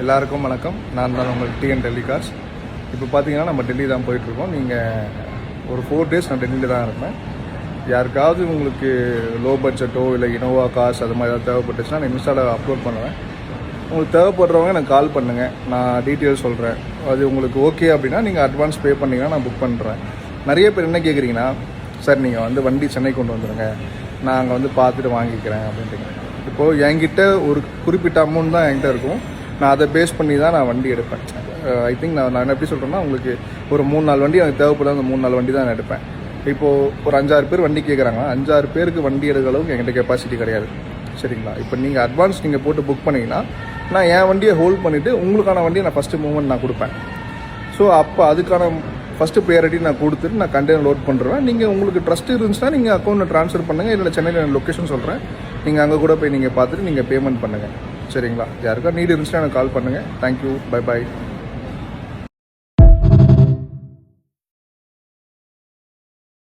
எல்லாருக்கும் வணக்கம். நான் தான் உங்கள் டிஎன் டெல்லி கார்ஸ். இப்போ பார்த்தீங்கன்னா நம்ம டெல்லி தான் போயிட்டுருக்கோம். நீங்கள் ஒரு 4 days நான் டெல்லியில் தான் இருப்பேன். யாருக்காவது உங்களுக்கு லோ பட்ஜெட்டோ இல்லை இனோவா கார்ஸ் அது மாதிரி ஏதாவது தேவைப்பட்டுச்சுன்னா நான் இன்ஸ்டாவில் அப்லோட் பண்ணுவேன். உங்களுக்கு தேவைப்படுறவங்க எனக்கு கால் பண்ணுங்கள், நான் டீட்டெயில்ஸ் சொல்கிறேன். அது உங்களுக்கு ஓகே அப்படின்னா நீங்கள் அட்வான்ஸ் பே பண்ணிங்கன்னா நான் புக் பண்ணுறேன். நிறைய பேர் என்ன கேட்குறீங்கன்னா, சார் நீங்கள் வந்து வண்டி சென்னை கொண்டு வந்துடுங்க, நான் அங்கே வந்து பார்த்துட்டு வாங்கிக்கிறேன் அப்படின்ட்டுங்க. இப்போது என்கிட்ட ஒரு குறிப்பிட்ட அமௌண்ட் தான் என்கிட்ட இருக்கும். நான் அதை பேஸ் பண்ணி தான் நான் வண்டி எடுப்பேன். ஐ திங்க் நான் எப்படி சொல்கிறேன்னா, உங்களுக்கு ஒரு 3-4 வண்டி எனக்கு தேவைப்படும். அந்த 3-4 வண்டி தான் நான் எடுப்பேன். இப்போது ஒரு 5-6 பேர் வண்டி கேட்குறாங்க. 5-6 பேருக்கு வண்டி எடுக்கிற அளவுக்கு என்கிட்ட கெப்பாசிட்டி கிடையாது. சரிங்களா? இப்போ நீங்கள் அட்வான்ஸ் நீங்கள் போட்டு புக் பண்ணிங்கன்னா நான் என் வண்டியை ஹோல்ட் பண்ணிவிட்டு உங்களுக்கான வண்டியை நான் ஃபஸ்ட்டு மூவ்மெண்ட் நான் கொடுப்பேன். ஸோ அப்போ அதுக்கான ஃபஸ்ட்டு ப்ரையாரிட்டி நான் கொடுத்துட்டு நான் கண்டெய்னர் லோட் பண்ணுறேன். நீங்கள் உங்களுக்கு ட்ரஸ்ட் இருந்துச்சுன்னா நீங்கள் அக்கௌண்ட்டில் ட்ரான்ஸ்ஃபர் பண்ணுங்கள். இல்லை சென்னையில் லொக்கேஷன் சொல்கிறேன், நீங்கள் அங்கே கூட போய் நீங்கள் பார்த்துட்டு நீங்கள் பேமெண்ட் பண்ணுங்கள். சரிங்களா? யாருக்கா நீடு இருந்துச்சுன்னா எனக்கு கால் பண்ணுங்கள். Thank you, bye bye.